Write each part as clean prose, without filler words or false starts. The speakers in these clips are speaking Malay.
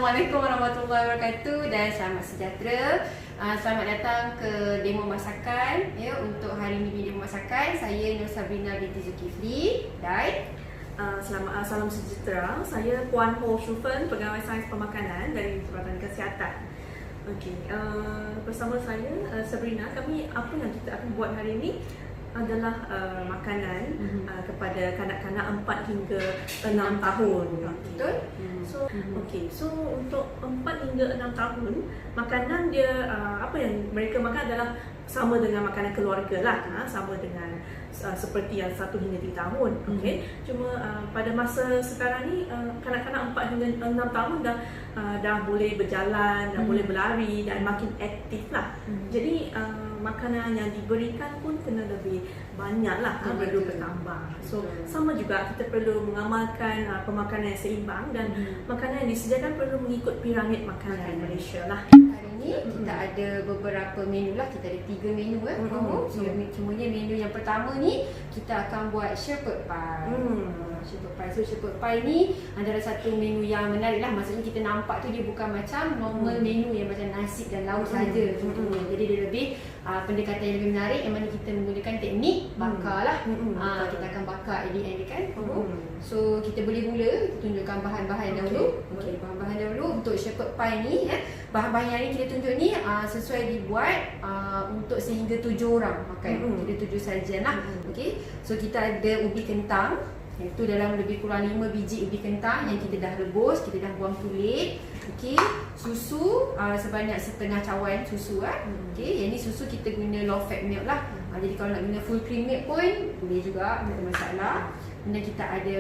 Assalamualaikum warahmatullahi wabarakatuh dan selamat sejahtera. Selamat datang ke demo masakan ya. Untuk hari ini demo masakan saya Nur Sabrina binti Zulkifli dan salam sejahtera. Saya Puan Ho Shufen, pegawai sains pemakanan dari Jabatan Kesihatan. Okey, bersama saya Sabrina, apa yang kita akan buat hari ini adalah makanan kepada kanak-kanak 4 hingga 6 tahun. betul. So untuk 4 hingga 6 tahun, makanan dia apa yang mereka makan adalah sama dengan makanan keluarga lah, sama dengan seperti yang 1 hingga 3 tahun. Okey, cuma pada masa sekarang ni kanak-kanak 4 hingga 6 tahun dah boleh berjalan, dah boleh berlari dan makin aktif lah. Jadi makanan yang diberikan pun kena lebih banyak lah, perlu bertambah. So sama juga kita perlu mengamalkan pemakanan yang seimbang dan makanan yang disediakan perlu mengikut piramid makanan Malaysia lah. Hari ini kita ada beberapa menu lah. Kita ada 3 menu Semuanya menu yang pertama ni kita akan buat shepherd pie. Shepherd pie. So shepherd pie ni antara satu menu yang menarik lah. Maksudnya kita nampak tu dia bukan macam normal menu yang macam nasi dan lauk saja contohnya. Jadi dia lebih pendekatan yang lebih menarik, yang mana kita menggunakan teknik bakar lah. Kita akan bakar at the end kan. So kita boleh mula, kita tunjukkan bahan-bahan dahulu. Okey, bahan-bahan dahulu untuk shepherd pie ni bahan-bahan yang ni kita tunjuk ni sesuai dibuat untuk sehingga 7 orang makan. Kita 7 sajian lah. Okey. So kita ada ubi kentang. Itu dalam lebih kurang 5 biji ubi kentang yang kita dah rebus, kita dah buang kulit. Okey, susu sebanyak setengah cawan susu Okey, yang ni susu kita guna low fat milk lah. Jadi kalau nak guna full cream milk pun boleh juga, tak ada masalah. Kemudian kita ada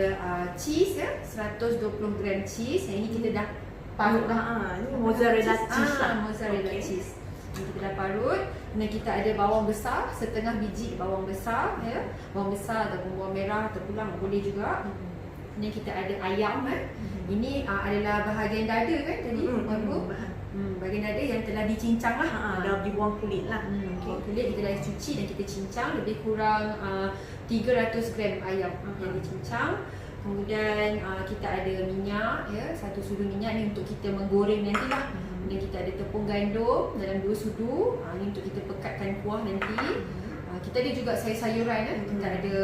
cheese 120 gram cheese. Yang ni kita dah parut dah. Ini mozzarella cheese lah. Mozzarella cheese. Kita dah parut. Kemudian kita ada bawang besar, setengah biji bawang besar ya. Bawang besar ataupun bawang merah atau pulang boleh juga. Kemudian kita ada ayam Ini adalah bahagian dada kan tadi. Bahagian dada yang telah dicincang lah. Dah dibuang kulit lah. Buang kulit kita dah cuci dan kita cincang. Lebih kurang 300 gram ayam yang dicincang. Kemudian kita ada minyak ya, 1 sudu minyak ni untuk kita menggoreng nantilah. Kemudian kita ada tepung gandum dalam 2 sudu. Ni untuk kita pekatkan kuah nanti. Kita ada juga sayur-sayuran Kita ada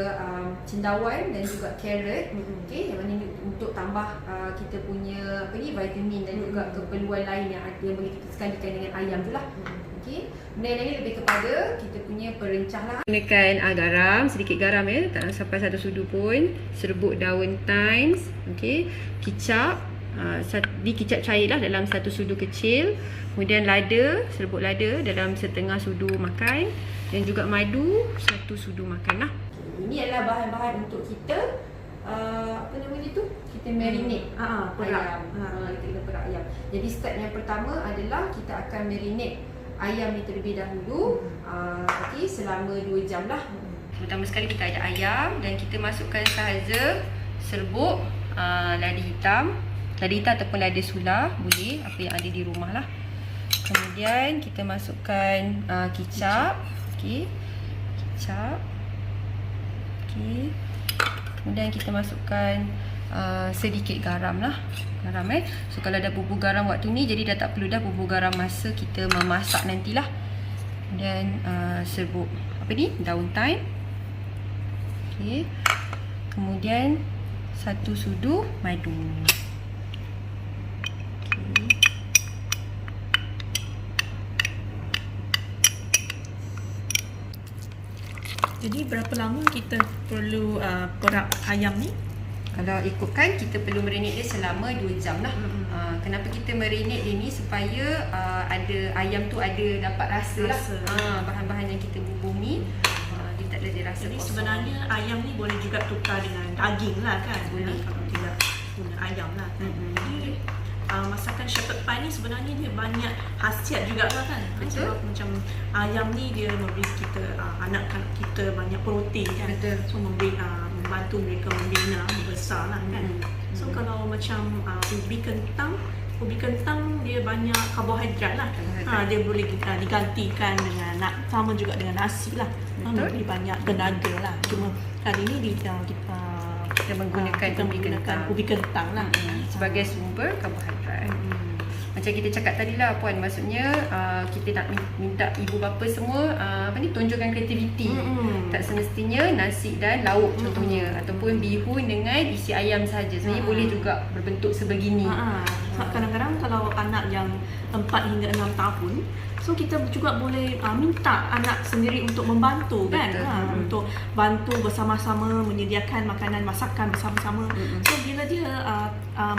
cendawan dan juga carrot. Okey, yang mana ni untuk tambah kita punya vitamin dan juga keperluan lain yang boleh kita sekalikan dengan ayam tu lah. Okey. Kemudian yang ni lebih kepada kita punya perencah lah. Gunakan garam, sedikit garam ya, tak sampai 1 sudu pun. Serbuk daun thyme, okey, kicap. Di kicap cair lah dalam 1 sudu kecil. Kemudian lada, serbuk lada dalam setengah sudu makan. Dan juga madu 1 sudu makan lah. Ini adalah bahan-bahan untuk kita apa nama dia tu? Kita marinate ayam. Kita perak ayam. Jadi step yang pertama adalah kita akan marinate ayam ni terlebih dahulu. Okey, selama 2 jam lah. Pertama sekali kita ada ayam dan kita masukkan sahaja serbuk lada hitam. Lada hitam ataupun lada sula boleh, apa yang ada di rumah lah. Kemudian kita masukkan kicap. Okey, kicap. Okey. Kemudian kita masukkan sedikit garam lah. Garam So kalau dah bubur garam waktu ni, jadi dah tak perlu dah bubur garam masa kita memasak nantilah. Kemudian serbuk daun thyme. Okey. Kemudian 1 sudu madu. Jadi berapa lama kita perlu perak ayam ni? Kalau ikutkan kita perlu marinate dia selama 2 jam lah. Kenapa kita marinate dia ni? Supaya ada ayam tu ada dapat rasa lah. Bahan-bahan yang kita bubur ni dia tak ada rasa. Jadi kosong. sebenarnya ayam ni boleh juga tukar dengan daging lah kan? Boleh. Kalau tidak guna ayam lah kan? Jadi masakan shepherd pie ni sebenarnya dia banyak khasiat juga lah kan? Betul. Sebab macam ayam ni dia memberi kita anak-anak kita banyak protein kan? Betul. So membantu mereka membina membesar lah kan? So kalau macam ubi kentang dia banyak karbohidrat lah. Dia boleh digantikan dengan sama juga dengan nasi lah. Memberi banyak tenaga lah. Cuma kali ni kita menggunakan ubi kentang lah sebagai sumber karbohidrat. macam kita cakap tadi lah Puan, maksudnya kita nak minta ibu bapa semua tunjukkan kreativiti. Tak semestinya nasi dan lauk contohnya, ataupun bihun dengan isi ayam saja. Sebenarnya boleh juga berbentuk sebegini. Kadang-kadang kalau anak yang 4 hingga 6 tahun, so kita juga boleh minta anak sendiri untuk membantu. Betul. Kan, untuk bantu bersama-sama menyediakan makanan, masakan bersama-sama. So bila dia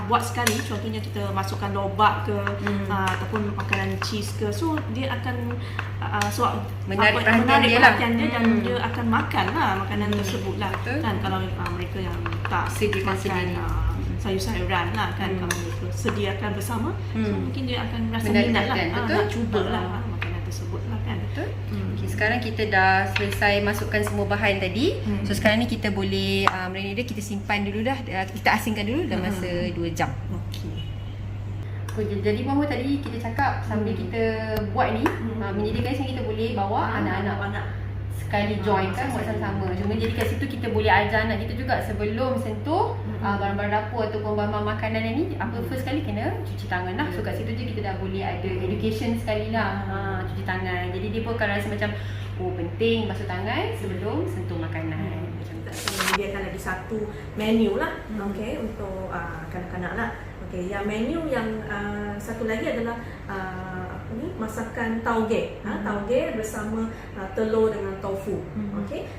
buat sekali, contohnya kita masukkan lobak ke ataupun makanan cheese ke, so dia akan menarik perhatian dia dan dia akan makan lah makanan tersebut lah. Kan kalau mereka yang tak sediakan sendiri sayur-sayuran lah kan, kalau mereka sediakan bersama, so mungkin dia akan rasa minat lah, nak cubalah makanan tersebut lah kan. Betul. Okay, sekarang kita dah selesai masukkan semua bahan tadi. So sekarang ni kita boleh marinade, kita simpan dulu dah, kita asingkan dulu dalam masa 2 jam. Jadi Mama tadi kita cakap sambil kita buat ni, menyediakan sini kita boleh bawa anak-anak sekali join kan, buat sama-sama. Cuma jadi kat situ kita boleh ajar anak kita juga sebelum sentuh barang-barang dapur ataupun bahan-bahan makanan ni, first kali kena cuci tangan lah. So kat situ je kita dah boleh ada education sekali lah, cuci tangan. Jadi dia pun akan rasa macam penting basuh tangan sebelum sentuh makanan. Macam tu. Menyediakan lagi satu menu lah, untuk kanak-kanak lah. Yang menu yang satu lagi adalah masakan tauge. Tauge bersama telur dengan tofu.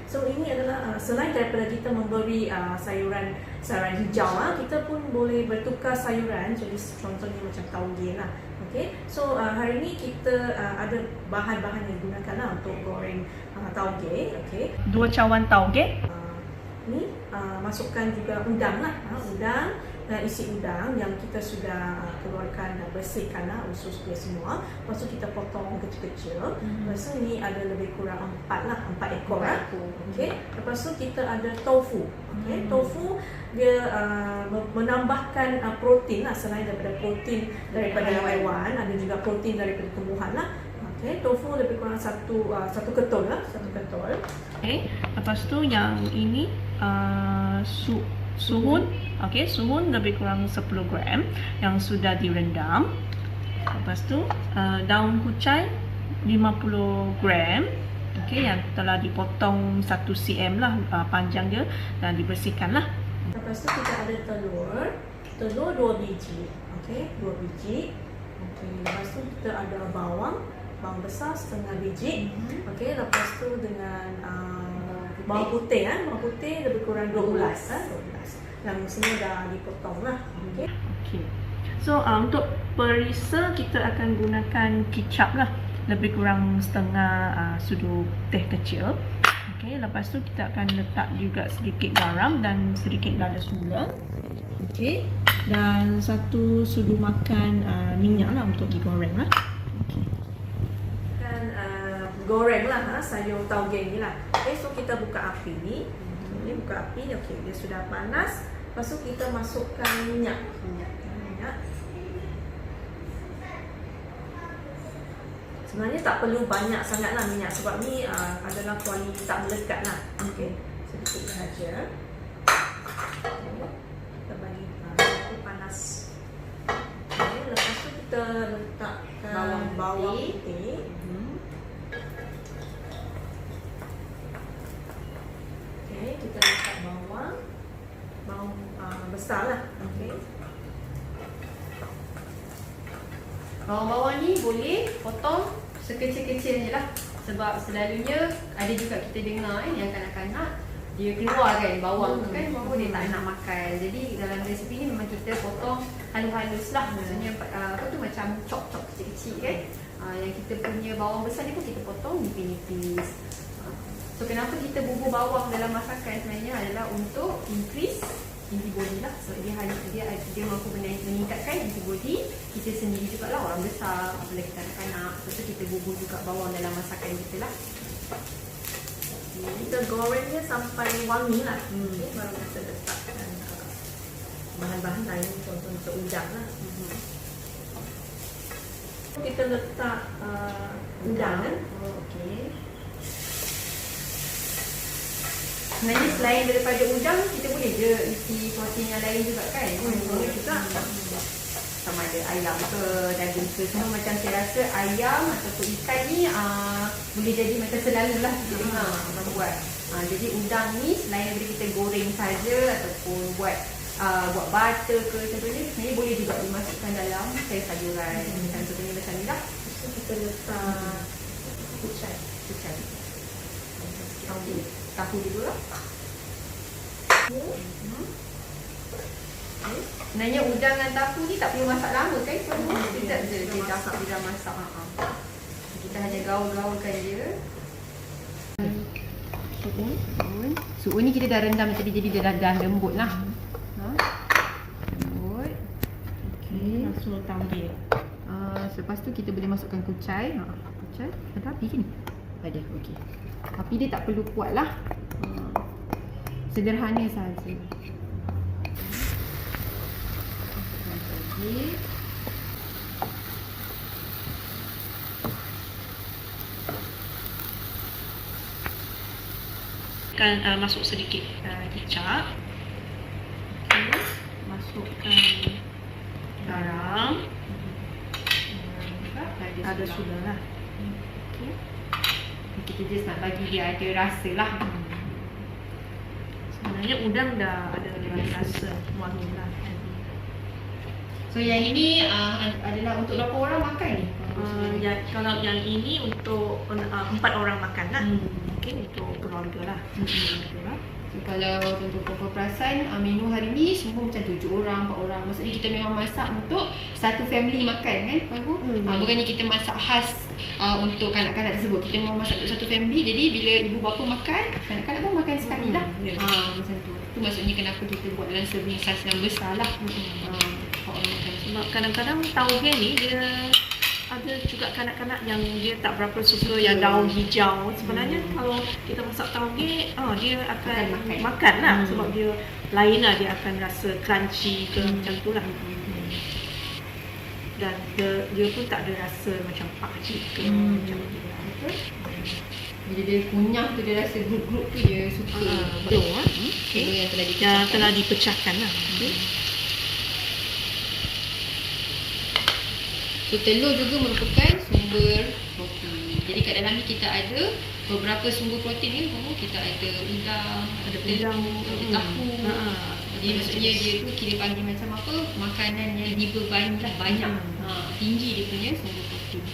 So ini adalah selain daripada kita memberi sayuran hijau, kita pun boleh bertukar sayuran. Jadi contohnya macam tauge lah. So hari ini kita ada bahan-bahan yang digunakan lah untuk goreng tauge. 2 cawan tauge. Ni masukkan juga udang lah, udang dan isi udang yang kita sudah keluarkan dan bersihkan lah usus dia semua. Lepas tu kita potong kecil-kecil. Lepas tu ni ada lebih kurang 4 ekor lah. Lepas tu kita ada tofu. Tofu dia menambahkan protein lah, selain daripada protein daripada haiwan, ada juga protein daripada tumbuhan lah. Tofu lebih kurang satu ketul lah, satu ketul. Lepas tu yang ini suhun. Suhun lebih kurang 10 gram yang sudah direndam. Lepas tu daun kucai 50 gram. Yang telah dipotong 1 cm lah panjang dia dan dibersihkan lah. Lepas tu kita ada telur 2 biji. 2 biji. Lepas tu kita ada bawang besar setengah biji. Lepas tu dengan bawang putih. Bawang putih lebih kurang 12. Yang semua dah dipotong lah. So untuk perisa kita akan gunakan kicap lah, lebih kurang setengah sudu teh kecil. Lepas tu kita akan letak juga sedikit garam dan sedikit lada gula. Dan 1 sudu makan minyak lah untuk digoreng lah. Goreng lah sayur tauge ni lah. So kita buka api ni. Buka api. Dia sudah panas. Lepas tu kita masukkan minyak. Sebenarnya tak perlu banyak sangat lah minyak, sebab ni adalah kualiti tak melekat lah. Sedikit sahaja. Kita bagi panas. Lepas tu kita letakkan bawang putih. Kita letak bawang besar lah. Bawang-bawang ni boleh potong sekecil-kecil je lah. Sebab selalunya ada juga kita dengar yang kanak-kanak dia keluar kan bawang tu kan, bawang dia tak nak makan. Jadi dalam resipi ni memang kita potong halus-halus lah. Maksudnya macam chop-chop kecil-kecil kan. Yang kita punya bawang besar ni pun kita potong nipis-nipis. So kenapa kita bubur bawang dalam masakan sebenarnya adalah untuk increase antibody lah. So dia mampu meningkatkan antibody kita sendiri juga lah, orang besar, apalagi kanak-kanak. So kita bubur juga bawang dalam masakan kita lah. Kita gorengnya sampai wangi lah. Baru kita letakkan bahan-bahan lain, contoh untuk udang lah. Kita letak udang kan. Sebenarnya selain daripada udang, kita boleh je isi protein yang lain juga kan? Boleh juga. sama ada ayam ke daging ke semua. Macam saya rasa ayam ataupun ikan ni boleh jadi macam selalulah kita dengar orang buat. Jadi udang ni selain daripada kita goreng saja ataupun buat butter ke contohnya, sebenarnya boleh juga dimasukkan dalam sayur-sayuran. Macam contohnya macam ni lah. So kita letak kucai. Tahu dulu lah. Sebenarnya udang dan tahu ni tak perlu masak lama kan? Sekejap je dia dah masak. Kita hanya gaul-gaulkan dia. Suun ni kita dah rendam tadi, jadi dia dah lembut lah. Lembut. Okey. Masuk tauge. Lepas tu kita boleh masukkan kucai. Kucai ada api ke ni? Ada. Okey. Api dia tak perlu kuat lah. Sederhana saja. Okey. Akan masuk sedikit kicap. Okay. Masukkan garam. Ada sudah lah. Okay. Kita just nak bagi dia ada rasa lah. Sebenarnya udang dah ada rasa wangi lah. So yang ini adalah untuk berapa orang makan ni? Kalau yang ini untuk 4 orang makan lah. Mungkin untuk keluarga lah. So, kalau untuk Papa perasan menu hari ni semua macam 7 orang, 4 orang. Maksudnya kita memang masak untuk satu family makan kan Pabu? Bukannya kita masak khas untuk kanak-kanak tersebut. Kita memang masak untuk satu family. Jadi bila ibu bapa makan, kanak-kanak pun makan sekali lah. Macam tu. Itu maksudnya kenapa kita buat dalam serving size yang besar lah. Sebab kadang-kadang tauge ni dia ada juga kanak-kanak yang dia tak berapa suka yang daun hijau. Sebenarnya kalau kita masak tauge, dia akan makan lah. Sebab dia lain lah, dia akan rasa crunchy ke macam tu lah. Dan dia pun tak ada rasa macam pakcik ke macam tu lah. Bila dia kunyah tu dia rasa grup-grup tu dia suka. Betul lah. Yang telah dipecahkan lah. So telur juga merupakan sumber protein. Jadi kat dalam ni kita ada beberapa sumber protein ni. Kita ada udang, ada telur, ada tahu. Jadi maksudnya dia tu kira panggil macam apa, makanan yang diperbanyak banyak. Tinggi dia punya sumber protein.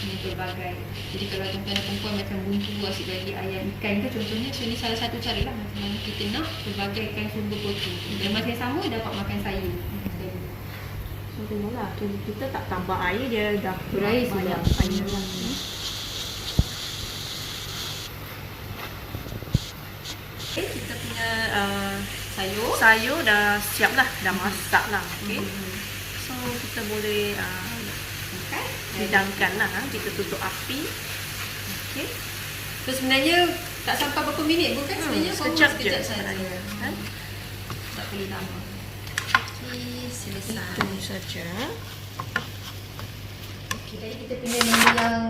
Ini berbagai. Jadi kalau tuan-tuan perempuan macam buntu asyik bagi ayam ikan ke contohnya, so ni salah satu cara lah macam mana kita nak berbagaikan sumber protein. Dan masa yang sama dapat makan sayur. So tengoklah, kita tak tambah air, dia dah berair banyak air lah. Okay, kita punya sayur dah siap lah, dah masak lah. Okay. So kita boleh hidangkan lah, kita tutup api. Okay. So sebenarnya tak sampai berapa minit pun kan sebenarnya, sekejap saja. Tak perlu lama. Selesai. Itu saja. Okey, tadi kita punya menu yang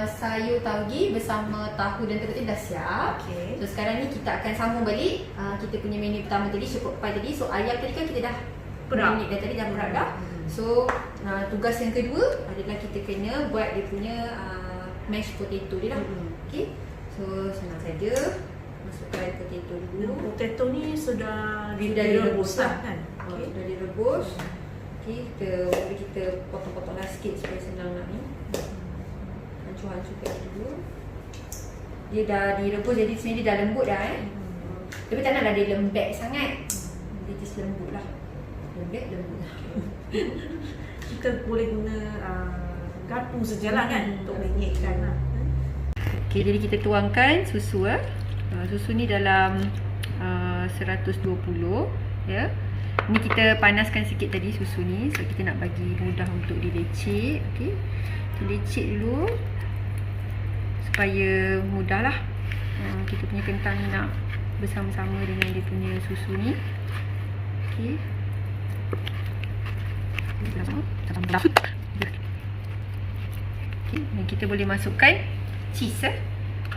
sayur tauge bersama tahu dan telur dah siap. Okay. So sekarang ni kita akan sambung balik kita punya menu pertama tadi, shepherd pie tadi. So ayam tadi kan kita dah Perak. dah tadi dah perak dah. So tugas yang kedua adalah kita kena buat dia punya mashed potato dia lah. Okey. So senang saja. Masukkan potato dulu. Potato ni sudah direbus lah kan? Okay. Sudah direbus. Okey, kita potong-potonglah sikit supaya senang nak ni. Hancur-hancurkan dulu. Dia dah direbus, jadi sebenarnya dia dah lembut dah Tapi tak naklah dia lembek sangat. Dia just lembut lah. Lembut lah. Kita boleh guna garpu sajalah kan untuk menyekkan lah. Okey, jadi kita tuangkan susu susu ni dalam 120 ya. Ni kita panaskan sikit tadi susu ni, so kita nak bagi mudah untuk dilecek. Okey. Kita lecek dulu supaya mudahlah. Kita punya kentang ni nak bersama-sama dengan dia punya susu ni. Okey. Okey, dan kita boleh masukkan cheese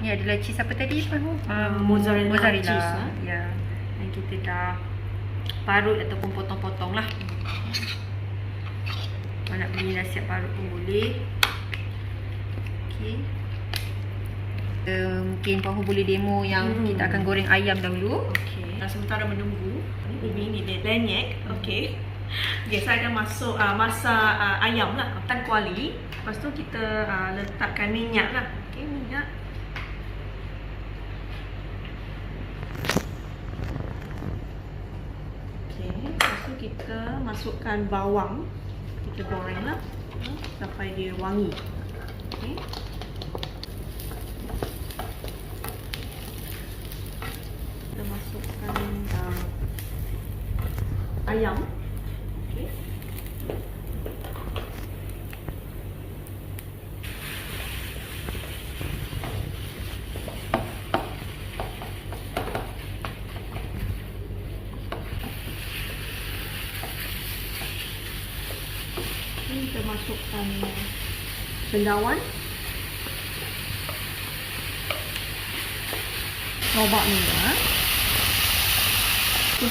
Ni adalah cheese apa tadi? Mozzarella cheese. Ya. Dan kita dah parut ataupun potong-potong lah. Kalau nak beli nasihat parut pun boleh. Okey. Mungkin Puan Hu boleh demo yang kita akan goreng ayam dahulu. Okey. Sementara menunggu, ini lenyek. Okey. Okay, saya akan masak ayam lah, tan kuali. Lepas tu kita letakkan minyak lah. Okey, minyak. Okey, lepas tu kita masukkan bawang. Kita goreng lah sampai dia wangi. Okey. Kita masukkan ayam. Okey. Kita masukkan cendawan, lobak merah,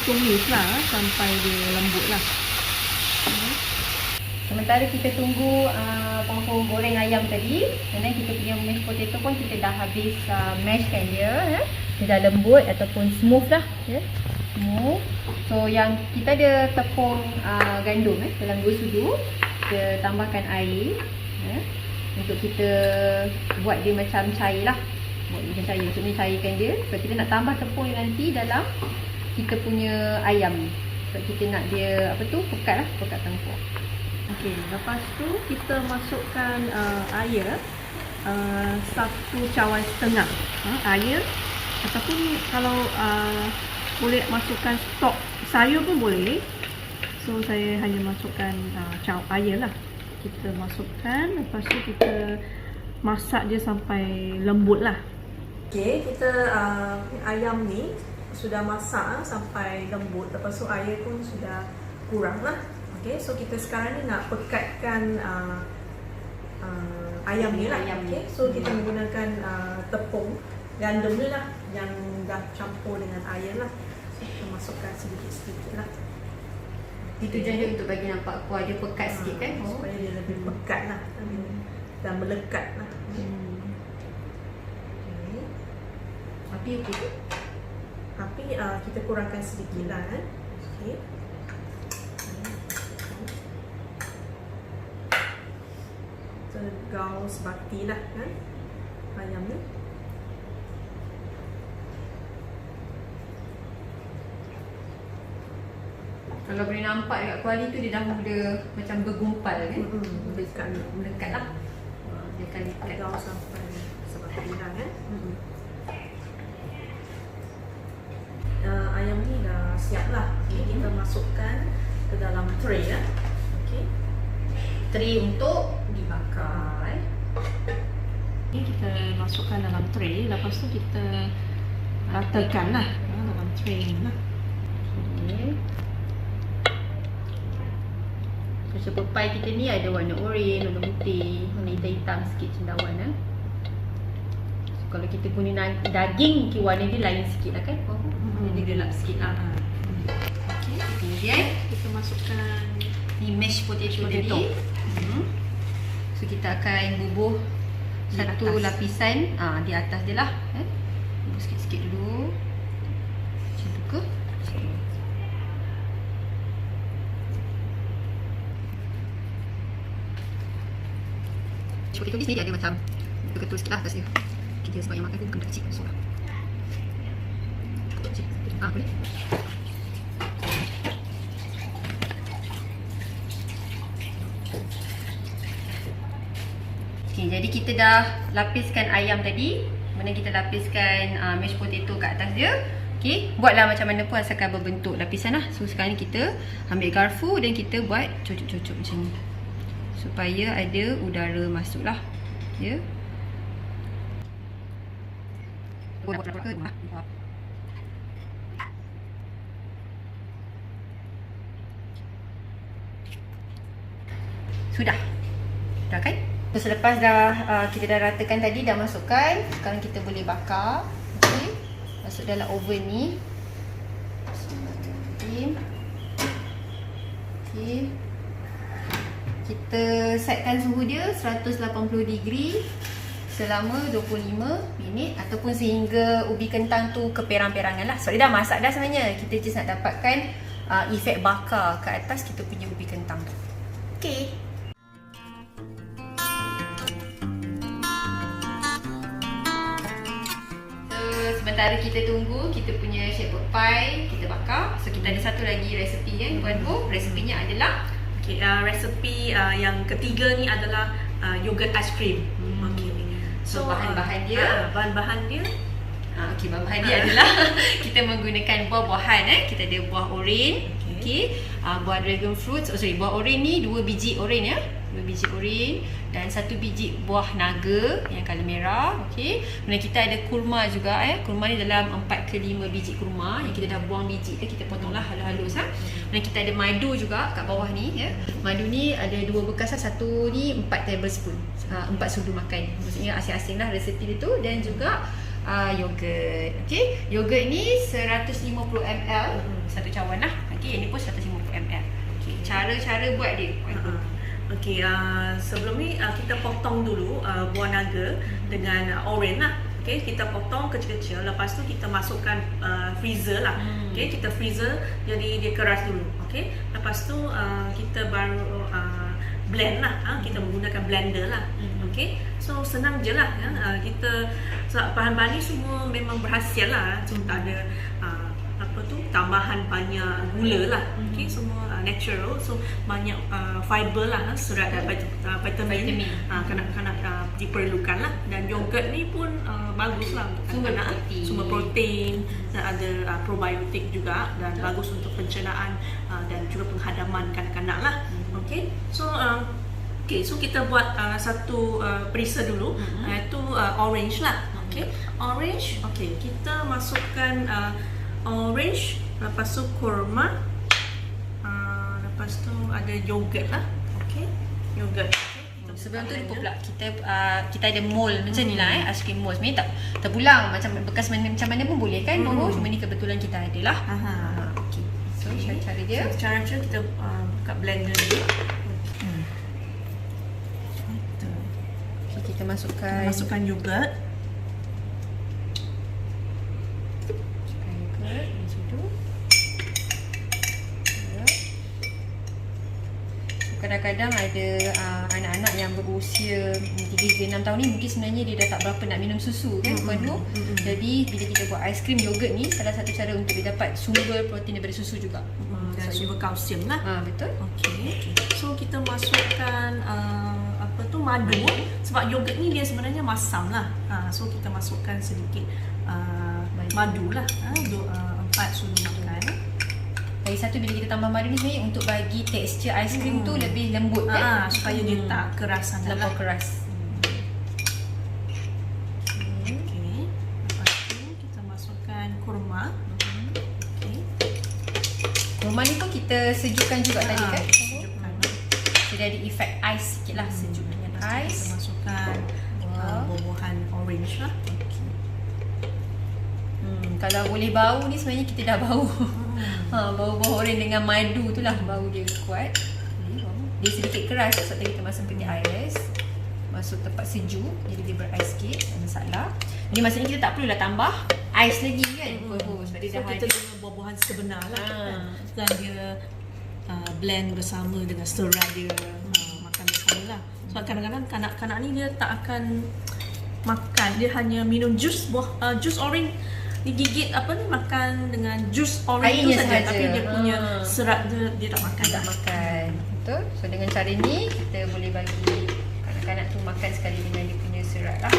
tumis lah sampai dia lembut lah. Sementara kita tunggu Puan Hu goreng ayam tadi, dan kita punya mashed potato pun kita dah habis mashkan dia, dia dah lembut ataupun smooth lah, smooth. So yang kita ada tepung gandum dalam 2 sudu, kita tambahkan air untuk kita buat dia macam cair lah, buat dia macam cair, maksudnya cairkan dia. Sebab kita nak tambah tepung nanti dalam kita punya ayam, sebab kita nak dia pekat lah, pekat tengkuk. Okey, lepas tu kita masukkan air 1 cawan setengah air, ataupun kalau boleh masukkan stok sayur pun boleh. So saya hanya masukkan air lah. Kita masukkan, lepas tu kita masak dia sampai lembut lah. Okey, kita ayam ni sudah masak sampai lembut. Lepas tu air pun sudah kurang lah. Okey, so kita sekarang ni nak pekatkan ayam ni lah. Okey, so kita menggunakan tepung gandum ni lah yang dah campur dengan air lah. So kita masukkan sedikit-sedikit lah. Itu jadi untuk bagi nampak kuah dia pekat sikit kan, supaya dia lebih pekat lah dan melekat lah. Okay. Api okey tu? Api kita kurangkan sedikit lah okay. Kita gaus bakti lah ayam ni. Kalau boleh nampak dekat kuali tu dia dah mula macam bergumpal kan, melekat lah. Dia akan lekat gaus sampai seperti dah ayam ni dah siap lah. Okay, kita masukkan ke dalam tray lah. Okay. Tray untuk dibakar. Okay, kita masukkan dalam tray. Lepas tu kita ratakan lah dalam tray ni lah. Okay. Macam pepai kita ni ada warna oranye, warna putih, warna hitam-hitam sikit cendawan So, kalau kita guna daging, mungkin warna dia lain sikit lah kan. Dia gelap sikit lah. Okay. Kemudian kita masukkan ni mashed potato tadi. So kita akan bubuh satu lapisan di atas dia lah. Bubuh sikit-sikit dulu. Macam tu ke? Potato ni dia ada macam ketul sikit lah atas dia. Dia sebab yang makan tu bukan kecil, so lah. Boleh. Okay, jadi kita dah lapiskan ayam tadi. Kemudian kita lapiskan mashed potato kat atas dia. Okay, buatlah macam mana pun asalkan berbentuk lapisan lah. So sekarang ni kita ambil garfu dan kita buat cocok-cocok macam ni, supaya ada udara masuk lah. Ya. Sudah. Dah kan? So, selepas kita dah ratakan tadi, dah masukkan, sekarang kita boleh bakar. Okey. Masuk dalam oven ni. Okey. Okey. Kita setkan suhu dia 180 degree selama 25 minit ataupun sehingga ubi kentang tu keperang-perangan lah. Sebab dia dah masak dah sebenarnya. Kita just nak dapatkan efek bakar ke atas kita punya ubi kentang tu. Okay. Sementara kita tunggu kita punya shepherd pie kita bakar. So kita ada satu lagi resepi kan Puan Bu. Resepinya adalah resepi yang ketiga ni adalah yogurt ice cream. So bahan-bahan dia bahan-bahan dia bahan-bahan dia adalah kita menggunakan buah-buahan Kita ada buah oren, buah dragon fruit. Buah oren ni 2 biji oren 2 biji oren dan 1 biji buah naga yang color merah. Kemudian kita ada kurma juga Kurma ni dalam 4 ke 5 biji kurma yang kita dah buang biji kita potonglah halus-halus Kemudian kita ada madu juga kat bawah ni Madu ni ada 2 bekas satu ni 4 tablespoon 4 sudu makan. Maksudnya asing-asing lah resepi dia tu. Dan juga yogurt. Yogurt ni 150 ml satu cawan lah. Ini pun 150 ml. Cara-cara buat dia. Sebelum ni kita potong dulu buah naga dengan oren lah. Kita potong kecil-kecil. Lepas tu kita masukkan freezer lah. Kita freezer jadi dia keras dulu. Lepas tu kita baru blend lah. Kita menggunakan blender lah. So senang je lah kita bahan-bahan ni semua memang berhasil lah. Cuma tak ada tambahan banyak gula lah. Semua natural, so banyak fiber lah, serat dan vitamin kanak-kanak diperlukan lah. Dan yogurt ni pun bagus lah untuk kanak-kanak, sumber protein dan ada probiotik juga dan bagus untuk pencernaan dan juga penghadaman kanak-kanak lah. So kita buat satu perisa dulu, iaitu orange lah. Orange, kita masukkan orange, lepas tu kurma, lepas tu ada yogurt lah. Yogurt. Sebelum tu lupa pula kita ada mold macam ni lah ice cream mold. Sebenarnya tak terpulang macam bekas macam mana pun boleh kan. Cuma ni kebetulan kita ada lah. So cara dia, cara kita buka blender dulu. Kita masukkan yogurt. Kadang-kadang ada anak-anak yang berusia 3 hingga 6 tahun ni mungkin sebenarnya dia dah tak berapa nak minum susu kan Puan Bu. Jadi bila kita buat ais krim yogurt ni salah satu cara untuk dia dapat sumber protein daripada susu juga. Dan sumber kalsium lah. Betul. So kita masukkan madu. Sebab yogurt ni dia sebenarnya masam lah. So kita masukkan sedikit madu lah. 4 sudu makan. Lagi satu, bila kita tambah madu ni sebenarnya untuk bagi tekstur ais krim tu lebih lembut kan, supaya dia tak keras sangat lah. Keras. Lepas tu kita masukkan kurma. Kurma ni pun kita sejukkan juga tadi kan. Sejukkan. Jadi ada efek ais sikit lah, sejuk dengan ais. Kita masukkan buah-buahan orange lah. Kalau boleh bau ni sebenarnya kita dah bau. Bau buah oren dengan madu tu lah bau dia kuat. Dia sedikit keras sebab tadi kita masuk peti ais. Masuk tempat sejuk jadi dia berais sikit, tak masalah. Jadi maksudnya kita tak perlulah tambah ais lagi kan. Sebab dia dah kita guna buah-buahan sebenar lah. Dan dia blend bersama dengan serai dia, makan bersama lah. Sebab kadang-kadang kanak-kanak ni dia tak akan makan, dia hanya minum jus jus orange. Digigit makan dengan jus orange tu saja, tapi dia punya serat dia tak makan. Betul. So dengan cara ni kita boleh bagi kanak-kanak tu makan sekali dengan dia punya serat lah.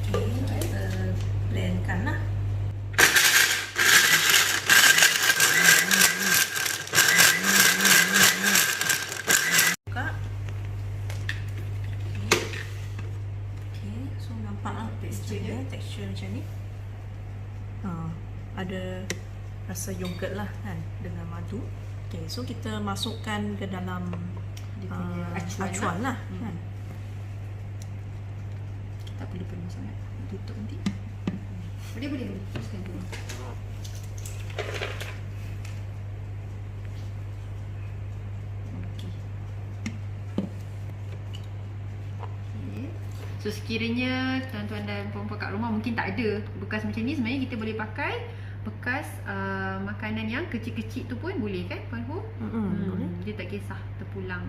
Kita blendkan lah. Buka. So nampak lah tekstur macam ni. Ada rasa yogurt lah kan dengan madu. So kita masukkan ke dalam acuan lah. Tak perlu penuh sangat. Tutup nanti. Boleh. Teruskan dulu. So sekiranya tuan-tuan dan puan-puan kat rumah mungkin tak ada bekas macam ni, sebenarnya kita boleh pakai bekas makanan yang kecil-kecil tu pun boleh kan Puan Hu? Boleh. Dia tak kisah terpulang.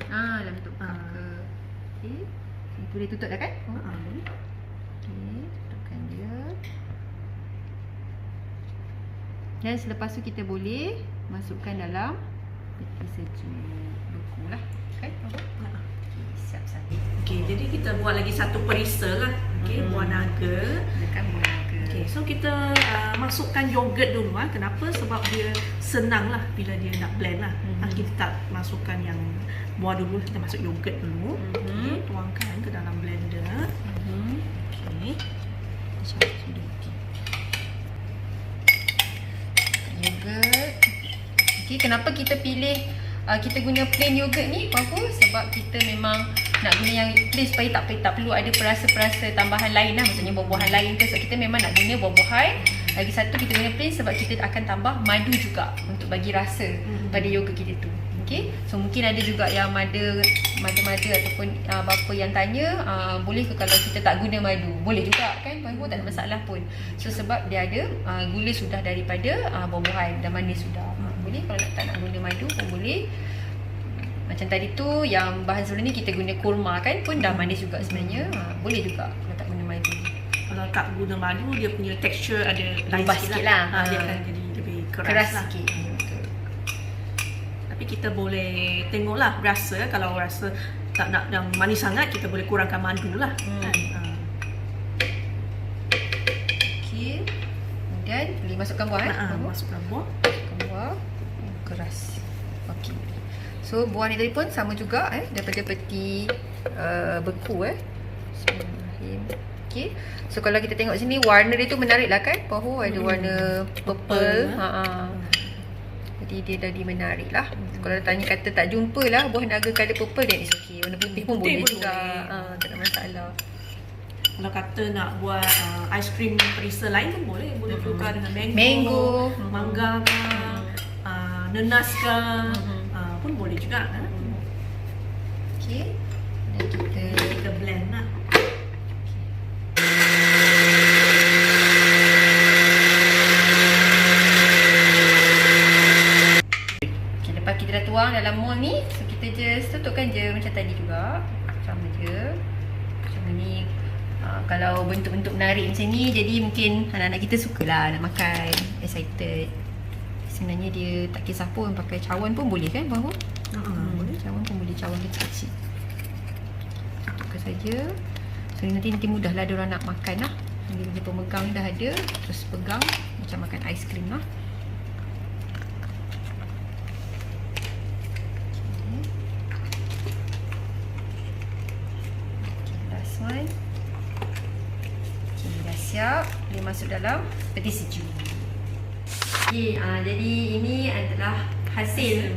Dalam bentuk cup ke. Okey. Boleh tutup dah kan? Boleh. Okey, tutupkan dia. Dan selepas tu kita boleh masukkan dalam peti sejuk beku lah kan? Siap satu. Okey, jadi kita buat lagi satu perisa lah. Okey, buah naga. Dekat buah naga. Okey, so kita masukkan yogurt dulu Kenapa? Sebab dia senang lah bila dia nak blend lah. Kita tak masukkan yang buah dulu, kita masuk yogurt dulu. Okey, tuangkan ke dalam blender. Okey. Yogurt. Okey, kenapa kita pilih kita guna plain yogurt ni Puan Hu? Sebab kita memang nak guna yang plain supaya tak perlu ada perasa-perasa tambahan lain lah, maksudnya buah-buahan lain ke. So kita memang nak guna buah-buahan. Lagi satu kita guna plain sebab kita akan tambah madu juga untuk bagi rasa pada yogurt kita tu. Okey. So mungkin ada juga yang mada ataupun bapa yang tanya boleh ke kalau kita tak guna madu? Boleh juga kan Puan Hu, tak ada masalah pun. So sebab dia ada gula sudah daripada buah-buahan dan manis sudah. Boleh kalau tak nak guna madu pun boleh. Macam tadi tu yang bahan sebelum ni kita guna kurma kan pun dah manis juga sebenarnya. Boleh juga kalau tak guna madu. Kalau tak guna madu, dia punya tekstur ada lain Berubah sikit sikit lah. lah. Dia akan jadi lebih keras lah. Sikit. Tapi kita boleh tengoklah rasa. Kalau rasa tak nak yang manis sangat, kita boleh kurangkan madu lah. Okey. Kemudian boleh masukkan buah Masukkan buah. Buah keras. Okey. So buah ni tadi pun sama juga daripada peti beku Bismillahirrahmanirrahim. Okey. So kalau kita tengok sini warna dia tu menarik lah kan. Puan ada warna purple. Jadi dia dah menarik lah. Kalau tanya kata tak jumpa lah buah naga colour purple, then it's okay. Warna putih pun boleh juga. Tak ada masalah. Kalau kata nak buat aiskrim perisa lain pun boleh. Boleh tukar dengan Mango. mangga ke, nenas ke, pun boleh juga. Okey. Dan Kita blend lah. Lepas kita dah tuang dalam mold ni, so kita just tutupkan je macam tadi juga. Sama je. Macam ni. Kalau bentuk-bentuk menarik macam ni, jadi mungkin anak-anak kita sukalah nak makan, excited. Sebenarnya dia tak kisah pun pakai cawan pun boleh kan Puan Hu? Boleh. Cawan pun boleh, cawan kecil-kecil. Tutupkan saja. So nanti mudahlah dia orang nak makan lah. Bila pemegang dah ada, terus pegang macam makan aiskrim lah. Okay, dah siap. Boleh masuk dalam peti sejuk. Okay, jadi ini adalah hasil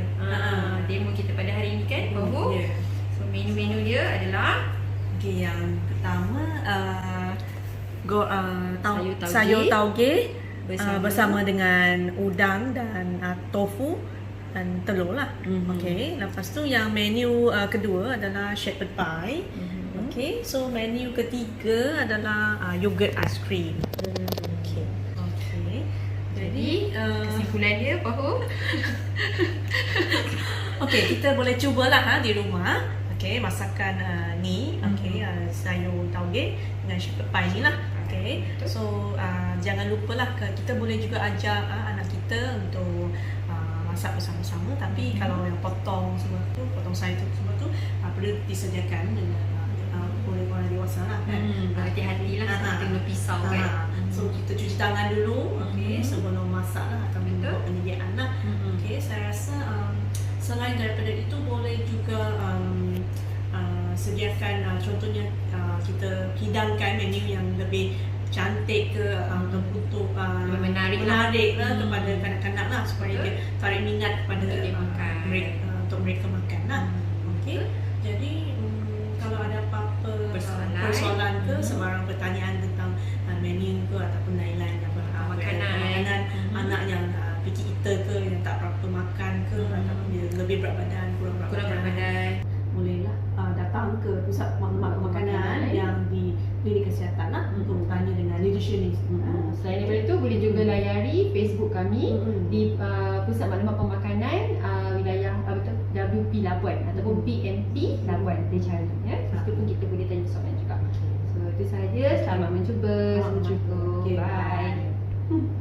demo kita pada hari ini kan Puan Hu? So menu-menu dia adalah yang pertama sayur tauge bersama dengan udang dan tofu dan telur lah. Okey, lepas tu yang menu kedua adalah shepherd pie. Okey, so menu ketiga adalah yogurt ice cream. Okey. Jadi kesimpulan dia Puan Hu? Okey, kita boleh cubalah di rumah. Okey, masakan ni, sayur tauge dengan shepherd pie ni lah. Okey. So jangan lupalah kita boleh juga ajak anak kita untuk masak bersama-sama, tapi kalau yang potong sayur semua tu perlu disediakan dengan oleh orang dewasa lah kan. Hati-hati lah kita guna pisau kan. So kita cuci tangan dulu sebelum masak lah atau buat penyediaan lah. Okey, saya rasa selain daripada itu boleh juga sediakan contohnya kita hidangkan menu yang lebih cantik ke untuk menarik lah kepada kanak-kanak lah supaya dia tarik minat kepada untuk mereka makan lah. Okey, jadi kalau ada apa-apa persoalan ke sebarang pertanyaan tentang menu ke ataupun lain-lain makanan anak yang picky eater ke yang tak berapa makan ke ataupun dia lebih berat badan kurang berat badan bolehlah datang ke pusat makanan klinik kesihatan lah untuk tanya dengan nutritionist. Selain daripada itu, boleh juga layari Facebook kami di Pusat Maklumat Pemakanan wilayah WP Labuan ataupun PMP Labuan, dia cari ya. Itu pun kita boleh tanya soalan juga. So itu sahaja, selamat mencuba. Okay, Bye. bye.